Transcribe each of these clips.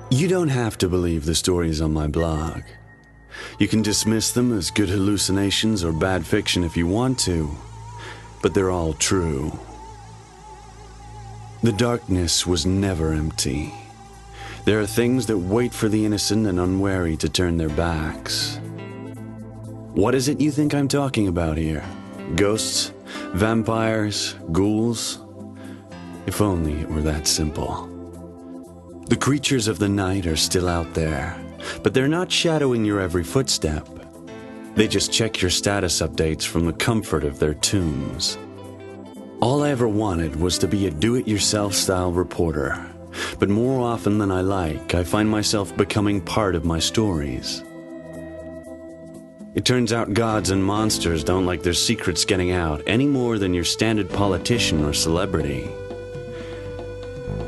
You don't have to believe the stories on my blog. You can dismiss them as good hallucinations or bad fiction if you want to, but they're all true. The darkness was never empty. There are things that wait for the innocent and unwary to turn their backs. What is it you think I'm talking about here? Ghosts? Vampires? Ghouls? If only it were that simple. The creatures of the night are still out there, but they're not shadowing your every footstep. They just check your status updates from the comfort of their tombs. All I ever wanted was to be a do-it-yourself style reporter, but more often than I like, I find myself becoming part of my stories. It turns out gods and monsters don't like their secrets getting out any more than your standard politician or celebrity.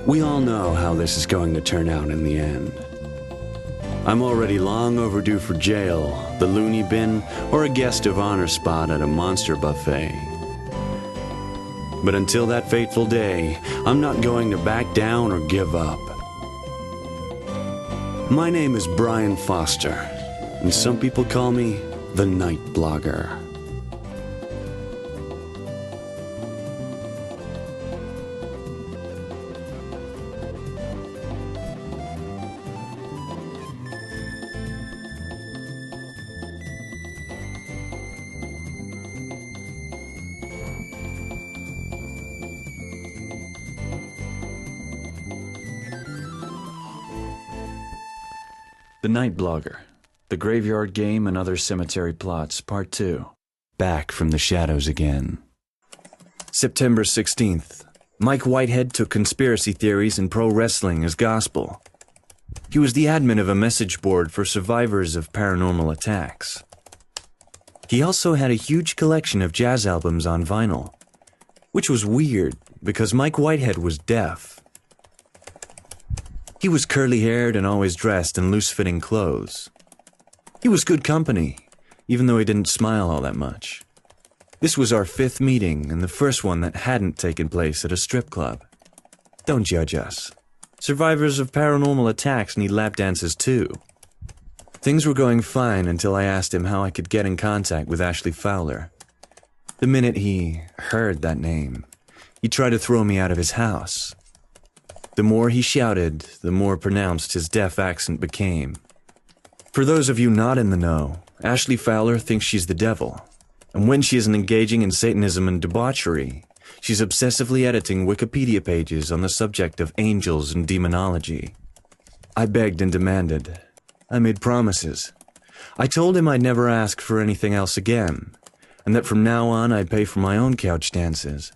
We all know how this is going to turn out in the end. I'm already long overdue for jail, the loony bin, or a guest of honor spot at a monster buffet. But until that fateful day, I'm not going to back down or give up. My name is Brian Foster, and some people call me the Night Blogger. The Night Blogger, The Graveyard Game and Other Cemetery Plots, Part 2. Back from the shadows again. September 16th. Mike Whitehead took conspiracy theories and pro wrestling as gospel. He was the admin of a message board for survivors of paranormal attacks. He also had a huge collection of jazz albums on vinyl, which was weird because Mike Whitehead was deaf. He was curly-haired and always dressed in loose-fitting clothes. He was good company, even though he didn't smile all that much. This was our 5th meeting and the first one that hadn't taken place at a strip club. Don't judge us. Survivors of paranormal attacks need lap dances too. Things were going fine until I asked him how I could get in contact with Ashley Fowler. The minute he heard that name, he tried to throw me out of his house. The more he shouted, the more pronounced his deaf accent became. For those of you not in the know, Ashley Fowler thinks she's the devil, and when she isn't engaging in Satanism and debauchery, she's obsessively editing Wikipedia pages on the subject of angels and demonology. I begged and demanded. I made promises. I told him I'd never ask for anything else again, and that from now on I'd pay for my own couch dances.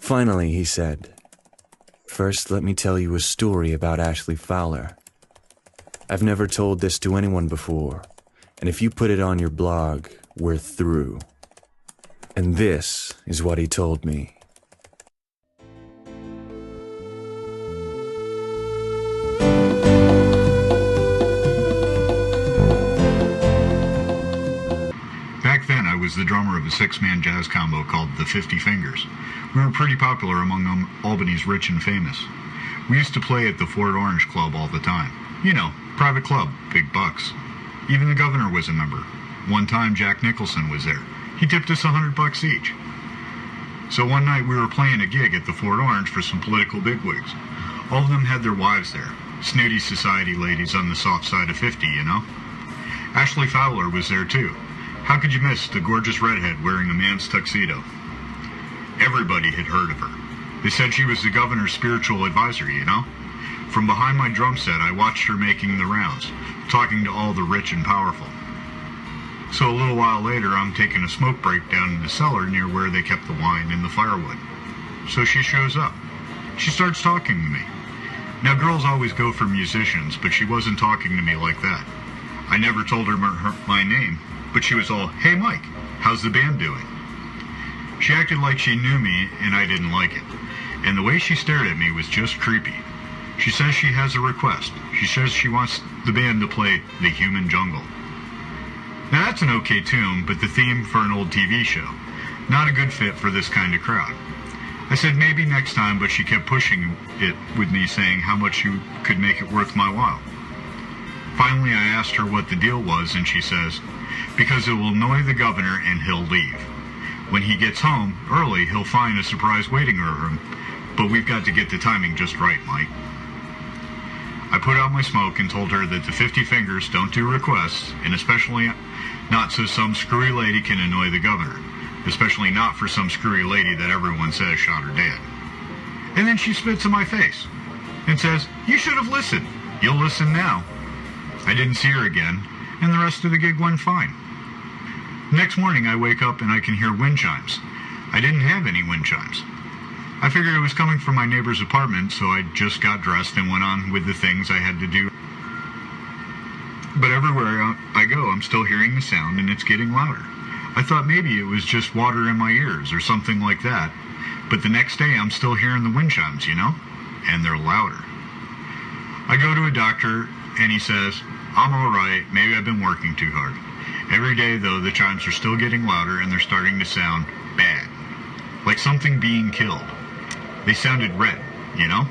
Finally, he said, "First, let me tell you a story about Ashley Fowler. I've never told this to anyone before, and if you put it on your blog, we're through." And this is what he told me. Back then, I was the drummer of a 6-man jazz combo called the 50 Fingers. We were pretty popular among Albany's rich and famous. We used to play at the Fort Orange Club all the time. You know, private club, big bucks. Even the governor was a member. One time, Jack Nicholson was there. He tipped us $100 each. So one night we were playing a gig at the Fort Orange for some political bigwigs. All of them had their wives there. Snooty society ladies on the soft side of 50, you know? Ashley Fowler was there too. How could you miss the gorgeous redhead wearing a man's tuxedo? Everybody had heard of her. They said she was the governor's spiritual advisor, you know? From behind my drum set, I watched her making the rounds, talking to all the rich and powerful. So a little while later, I'm taking a smoke break down in the cellar near where they kept the wine and the firewood. So she shows up. She starts talking to me. Now, girls always go for musicians, but she wasn't talking to me like that. I never told her my name, but she was all, "Hey, Mike, how's the band doing?" She acted like she knew me, and I didn't like it. And the way she stared at me was just creepy. She says she has a request. She says she wants the band to play The Human Jungle. Now that's an okay tune, but the theme for an old TV show. Not a good fit for this kind of crowd. I said maybe next time, but she kept pushing it with me, saying how much she could make it worth my while. Finally, I asked her what the deal was, and she says, because it will annoy the governor and he'll leave. When he gets home early, he'll find a surprise waiting room, but we've got to get the timing just right, Mike. I put out my smoke and told her that the 50 Fingers don't do requests, and especially not so some screwy lady can annoy the governor. Especially not for some screwy lady that everyone says shot her dead. And then she spits in my face and says, you should have listened. You'll listen now. I didn't see her again, and the rest of the gig went fine. Next morning I wake up and I can hear wind chimes. I didn't have any wind chimes. I figured it was coming from my neighbor's apartment, so I just got dressed and went on with the things I had to do. But everywhere I go, I'm still hearing the sound, and it's getting louder. I thought maybe it was just water in my ears or something like that. But the next day I'm still hearing the wind chimes, you know? And they're louder. I go to a doctor and he says, I'm alright, maybe I've been working too hard. Every day though, the chimes are still getting louder and they're starting to sound bad. Like something being killed. They sounded red, you know?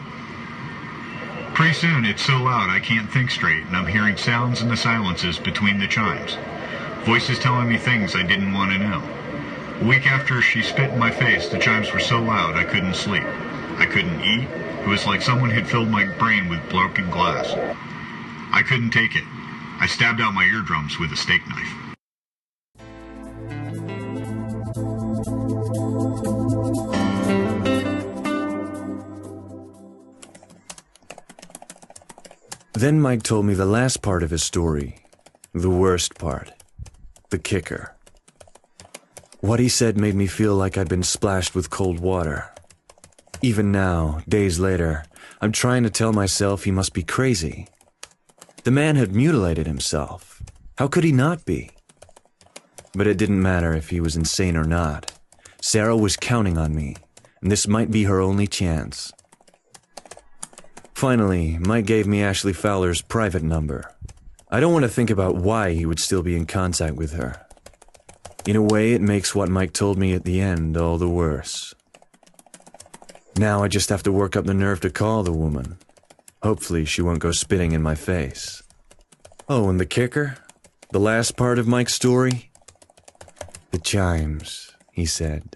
Pretty soon it's so loud I can't think straight and I'm hearing sounds in the silences between the chimes. Voices telling me things I didn't want to know. A week after she spit in my face, the chimes were so loud I couldn't sleep. I couldn't eat. It was like someone had filled my brain with broken glass. I couldn't take it. I stabbed out my eardrums with a steak knife. Then Mike told me the last part of his story, the worst part. The kicker. What he said made me feel like I'd been splashed with cold water. Even now, days later, I'm trying to tell myself he must be crazy. The man had mutilated himself. How could he not be? But it didn't matter if he was insane or not. Sarah was counting on me, and this might be her only chance. Finally, Mike gave me Ashley Fowler's private number. I don't want to think about why he would still be in contact with her. In a way, it makes what Mike told me at the end all the worse. Now I just have to work up the nerve to call the woman. Hopefully she won't go spitting in my face. Oh, and the kicker? The last part of Mike's story? The chimes, he said.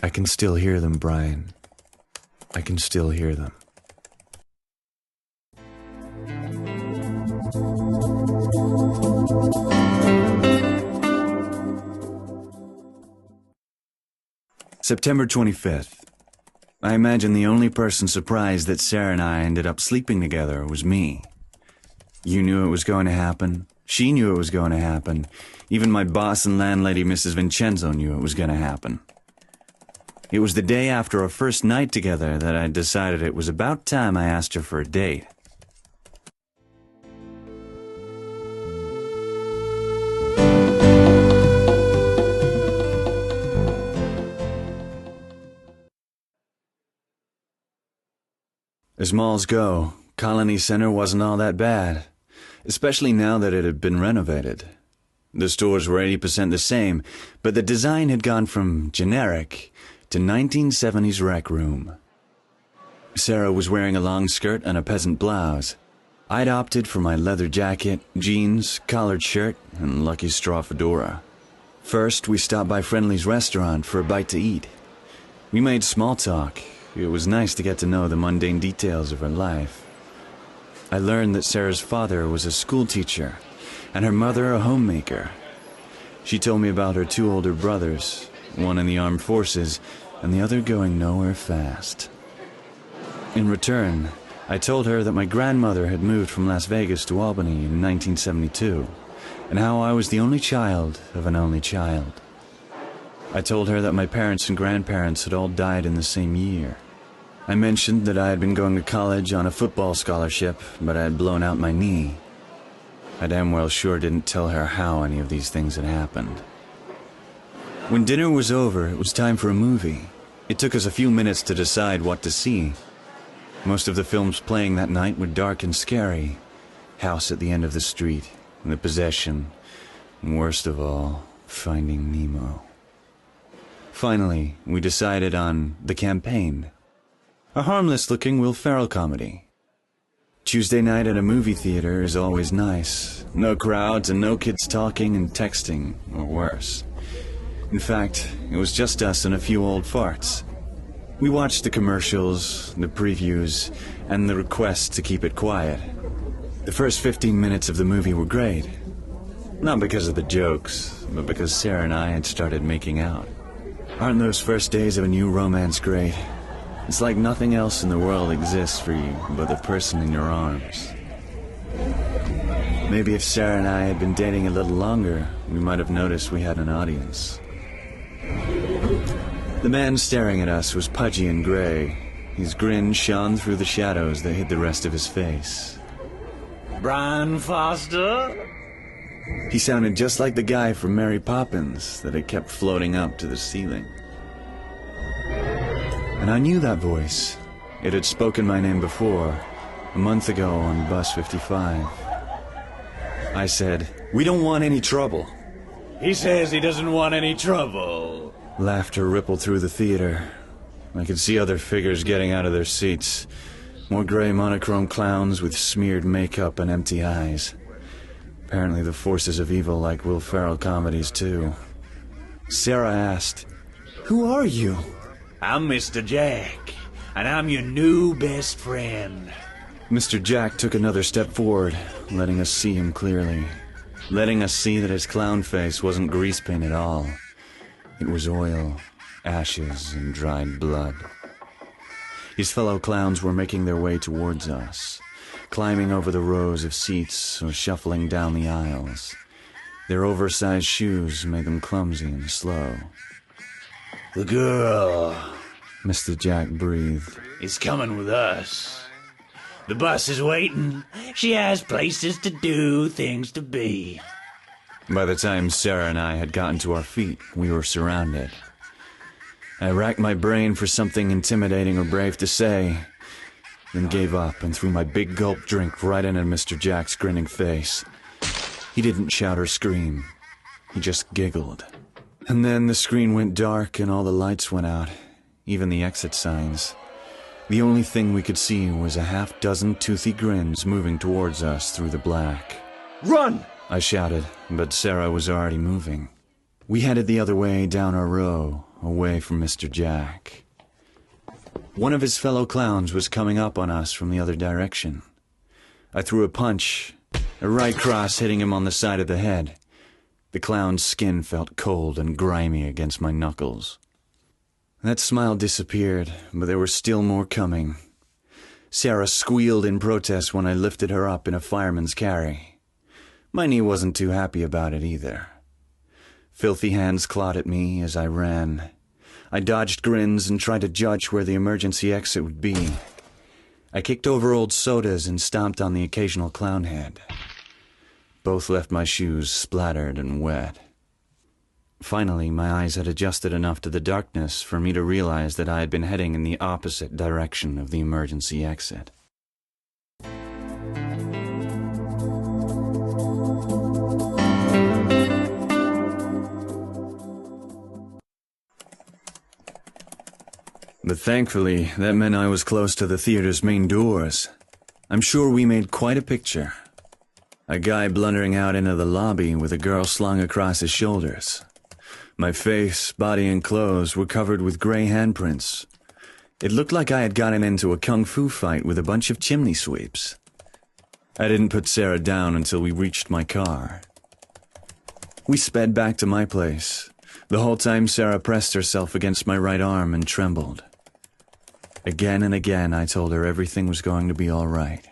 I can still hear them, Brian. I can still hear them. September 25th. I imagine the only person surprised that Sarah and I ended up sleeping together was me. You knew it was going to happen. She knew it was going to happen. Even my boss and landlady, Mrs. Vincenzo, knew it was going to happen. It was the day after our first night together that I decided it was about time I asked her for a date. As malls go, Colony Center wasn't all that bad, especially now that it had been renovated. The stores were 80% the same, but the design had gone from generic to 1970s rec room. Sarah was wearing a long skirt and a peasant blouse. I'd opted for my leather jacket, jeans, collared shirt, and lucky straw fedora. First, we stopped by Friendly's restaurant for a bite to eat. We made small talk. It was nice to get to know the mundane details of her life. I learned that Sarah's father was a school teacher, and her mother a homemaker. She told me about her two older brothers, one in the armed forces, and the other going nowhere fast. In return, I told her that my grandmother had moved from Las Vegas to Albany in 1972, and how I was the only child of an only child. I told her that my parents and grandparents had all died in the same year. I mentioned that I had been going to college on a football scholarship, but I had blown out my knee. I damn well sure didn't tell her how any of these things had happened. When dinner was over, it was time for a movie. It took us a few minutes to decide what to see. Most of the films playing that night were dark and scary. House at the End of the Street, The Possession, and worst of all, Finding Nemo. Finally, we decided on The Campaign, a harmless-looking Will Ferrell comedy. Tuesday night at a movie theater is always nice. No crowds and no kids talking and texting, or worse. In fact, it was just us and a few old farts. We watched the commercials, the previews, and the requests to keep it quiet. The first 15 minutes of the movie were great. Not because of the jokes, but because Sarah and I had started making out. Aren't those first days of a new romance great? It's like nothing else in the world exists for you but the person in your arms. Maybe if Sarah and I had been dating a little longer, we might have noticed we had an audience. The man staring at us was pudgy and gray. His grin shone through the shadows that hid the rest of his face. Brian Foster? He sounded just like the guy from Mary Poppins that had kept floating up to the ceiling. And I knew that voice. It had spoken my name before, a month ago on Bus 55. I said, "We don't want any trouble." He says he doesn't want any trouble. Laughter rippled through the theater. I could see other figures getting out of their seats. More gray monochrome clowns with smeared makeup and empty eyes. Apparently the forces of evil like Will Ferrell comedies too. Sarah asked, "Who are you?" I'm Mr. Jack, and I'm your new best friend. Mr. Jack took another step forward, letting us see him clearly. Letting us see that his clown face wasn't grease paint at all. It was oil, ashes, and dried blood. His fellow clowns were making their way towards us, climbing over the rows of seats or shuffling down the aisles. Their oversized shoes made them clumsy and slow. The girl Mr. Jack breathed. is coming with us. The bus is waiting. She has places to do, things to be. By the time Sarah and I had gotten to our feet, we were surrounded. I racked my brain for something intimidating or brave to say, then gave up and threw my big gulp drink right into Mr. Jack's grinning face. He didn't shout or scream. He just giggled. And then the screen went dark and all the lights went out, even the exit signs. The only thing we could see was a half-dozen toothy grins moving towards us through the black. Run! I shouted, but Sarah was already moving. We headed the other way down our row, away from Mr. Jack. One of his fellow clowns was coming up on us from the other direction. I threw a punch, a right cross hitting him on the side of the head. The clown's skin felt cold and grimy against my knuckles. That smile disappeared, but there were still more coming. Sarah squealed in protest when I lifted her up in a fireman's carry. My knee wasn't too happy about it either. Filthy hands clawed at me as I ran. I dodged grins and tried to judge where the emergency exit would be. I kicked over old sodas and stomped on the occasional clown head. Both left my shoes splattered and wet. Finally, my eyes had adjusted enough to the darkness for me to realize that I had been heading in the opposite direction of the emergency exit. But thankfully, that meant I was close to the theater's main doors. I'm sure we made quite a picture. A guy blundering out into the lobby with a girl slung across his shoulders. My face, body, and clothes were covered with gray handprints. It looked like I had gotten into a kung fu fight with a bunch of chimney sweeps. I didn't put Sarah down until we reached my car. We sped back to my place. The whole time Sarah pressed herself against my right arm and trembled. Again and again I told her everything was going to be all right.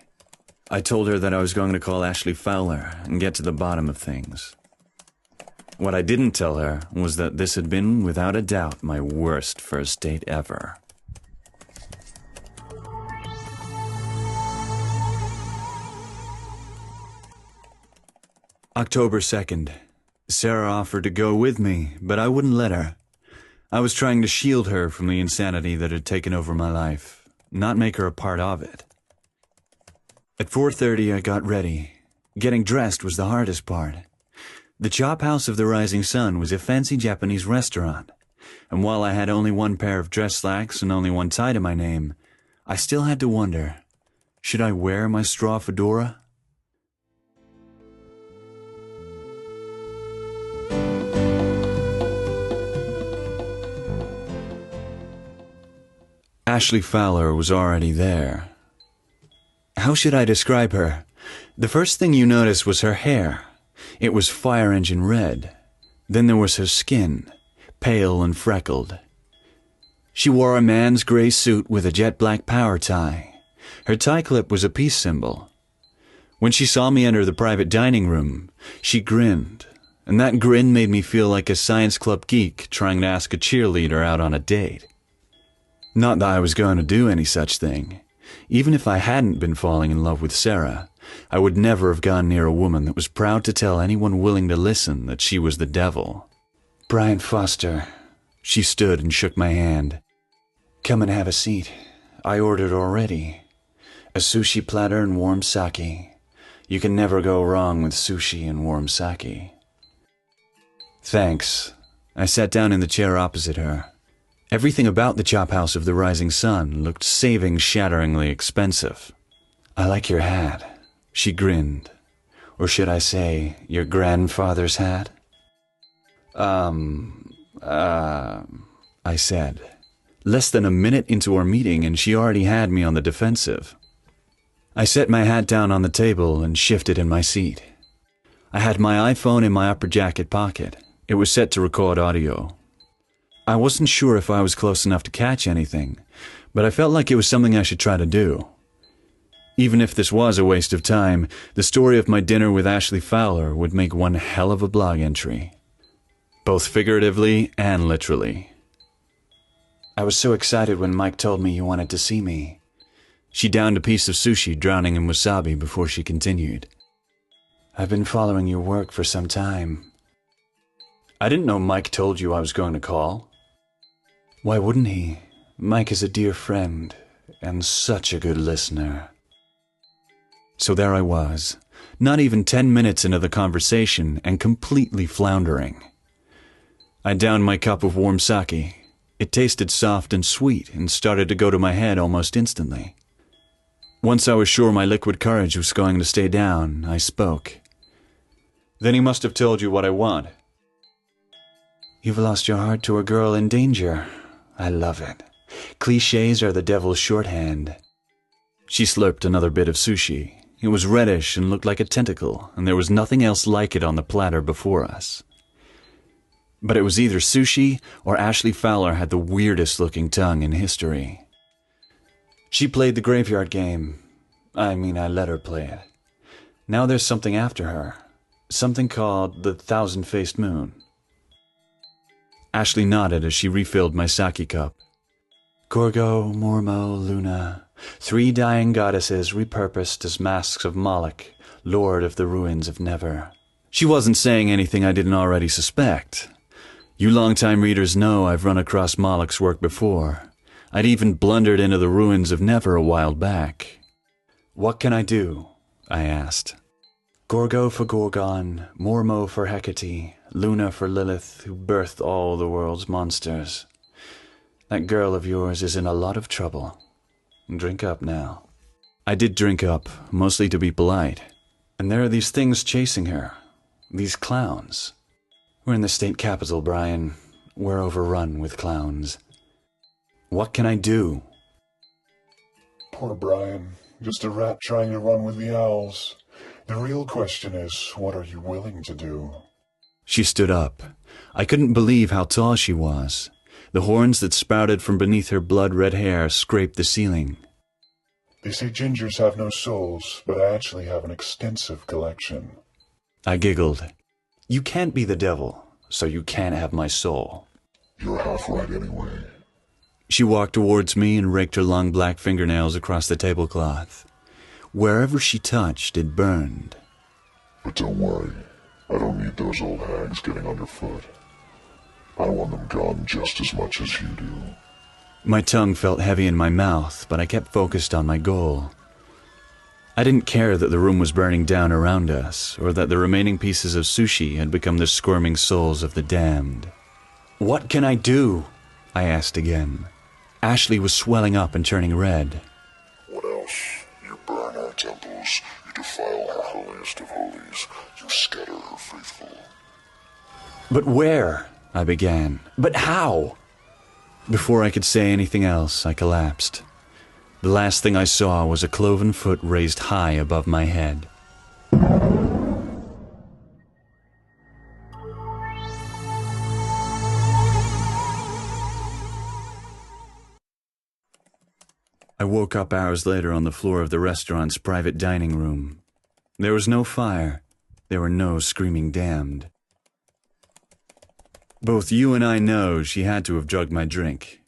I told her that I was going to call Ashley Fowler and get to the bottom of things. What I didn't tell her was that this had been, without a doubt, my worst first date ever. October 2nd. Sarah offered to go with me, but I wouldn't let her. I was trying to shield her from the insanity that had taken over my life, not make her a part of it. At 4:30, I got ready. Getting dressed was the hardest part. The Chop House of the Rising Sun was a fancy Japanese restaurant. and while I had only one pair of dress slacks and only one tie to my name, I still had to wonder, should I wear my straw fedora? Ashley Fowler was already there. How should I describe her? The first thing you noticed was her hair. It was fire engine red. Then there was her skin, pale and freckled. She wore a man's gray suit with a jet black power tie. Her tie clip was a peace symbol. When she saw me enter the private dining room, she grinned, and that grin made me feel like a science club geek trying to ask a cheerleader out on a date. Not that I was going to do any such thing. Even if I hadn't been falling in love with Sarah, I would never have gone near a woman that was proud to tell anyone willing to listen that she was the devil. Brian Foster. She stood and shook my hand. Come and have a seat. I ordered already. A sushi platter and warm sake. You can never go wrong with sushi and warm sake. Thanks. I sat down in the chair opposite her. Everything about the chop house of the rising sun looked saving-shatteringly expensive. I like your hat, she grinned. Or should I say, your grandfather's hat? I said. Less than a minute into our meeting and she already had me on the defensive. I set my hat down on the table and shifted in my seat. I had my iPhone in my upper jacket pocket. It was set to record audio. I wasn't sure if I was close enough to catch anything, but I felt like it was something I should try to do. Even if this was a waste of time, the story of my dinner with Ashley Fowler would make one hell of a blog entry. Both figuratively and literally. I was so excited when Mike told me you wanted to see me. She downed a piece of sushi drowning in wasabi before she continued. I've been following your work for some time. I didn't know Mike told you I was going to call. Why wouldn't he? Mike is a dear friend and such a good listener. So there I was, not even 10 minutes into the conversation and completely floundering. I downed my cup of warm sake. It tasted soft and sweet and started to go to my head almost instantly. Once I was sure my liquid courage was going to stay down, I spoke. Then he must have told you what I want. You've lost your heart to a girl in danger. I love it. Clichés are the devil's shorthand. She slurped another bit of sushi. It was reddish and looked like a tentacle, and there was nothing else like it on the platter before us. But it was either sushi or Ashley Fowler had the weirdest looking tongue in history. She played the graveyard game. I let her play it. Now there's something after her. Something called the Thousand-Faced Moon. Ashley nodded as she refilled my sake cup. Gorgo, Mormo, Luna, 3 dying goddesses repurposed as masks of Moloch, lord of the ruins of Never. She wasn't saying anything I didn't already suspect. You longtime readers know I've run across Moloch's work before. I'd even blundered into the ruins of Never a while back. What can I do? I asked. Gorgo for Gorgon, Mormo for Hecate, Luna for Lilith, who birthed all the world's monsters. That girl of yours is in a lot of trouble. Drink up now. I did drink up, mostly to be polite. And there are these things chasing her. These clowns. We're in the state capital, Brian. We're overrun with clowns. What can I do? Poor Brian. Just a rat trying to run with the owls. The real question is, what are you willing to do? She stood up. I couldn't believe how tall she was. The horns that sprouted from beneath her blood-red hair scraped the ceiling. They say gingers have no souls, but I actually have an extensive collection. I giggled. You can't be the devil, so you can't have my soul. You're half right anyway. She walked towards me and raked her long black fingernails across the tablecloth. Wherever she touched, it burned. But don't worry. I don't need those old hags getting underfoot. I want them gone just as much as you do. My tongue felt heavy in my mouth, but I kept focused on my goal. I didn't care that the room was burning down around us, or that the remaining pieces of sushi had become the squirming souls of the damned. What can I do? I asked again. Ashley was swelling up and turning red. What else? You burn our temples, you defile our holiest of holies, you scatter her faithful. But where? I began. But how? Before I could say anything else, I collapsed. The last thing I saw was a cloven foot raised high above my head. I woke up hours later on the floor of the restaurant's private dining room. There was no fire. There were no screaming damned. Both you and I know she had to have drugged my drink.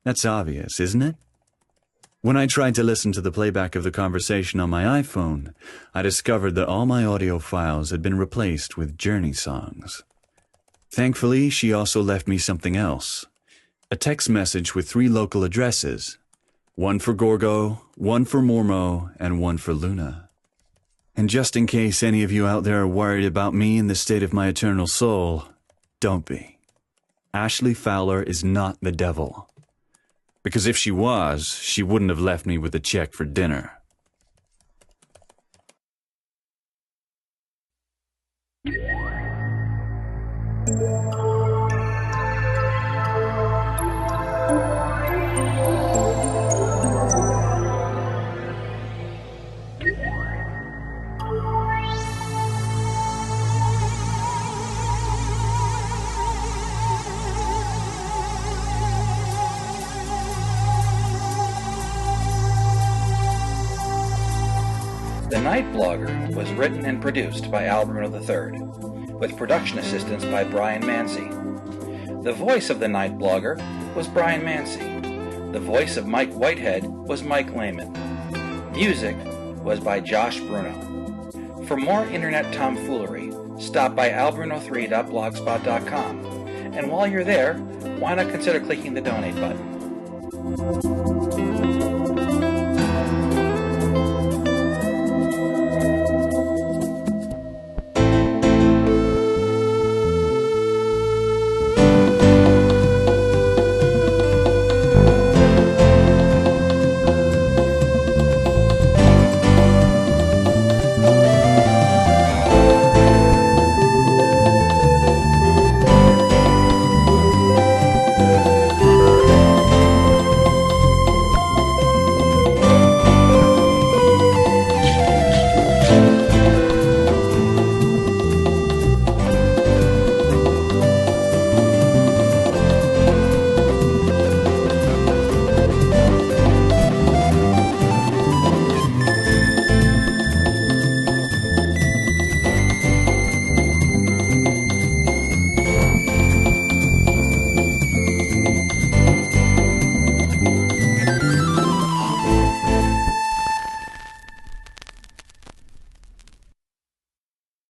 That's obvious, isn't it? When I tried to listen to the playback of the conversation on my iPhone, I discovered that all my audio files had been replaced with Journey songs. Thankfully, she also left me something else. A text message with 3 local addresses. One for Gorgo, one for Mormo, and one for Luna. And just in case any of you out there are worried about me and the state of my eternal soul, don't be. Ashley Fowler is not the devil. Because if she was, she wouldn't have left me with a check for dinner. The Night Blogger was written and produced by Albruno III, with production assistance by Brian Mancy. The voice of the Night Blogger was Brian Mancy. The voice of Mike Whitehead was Mike Lehman. Music was by Josh Bruno. For more internet tomfoolery, stop by albruno3.blogspot.com. And while you're there, why not consider clicking the donate button?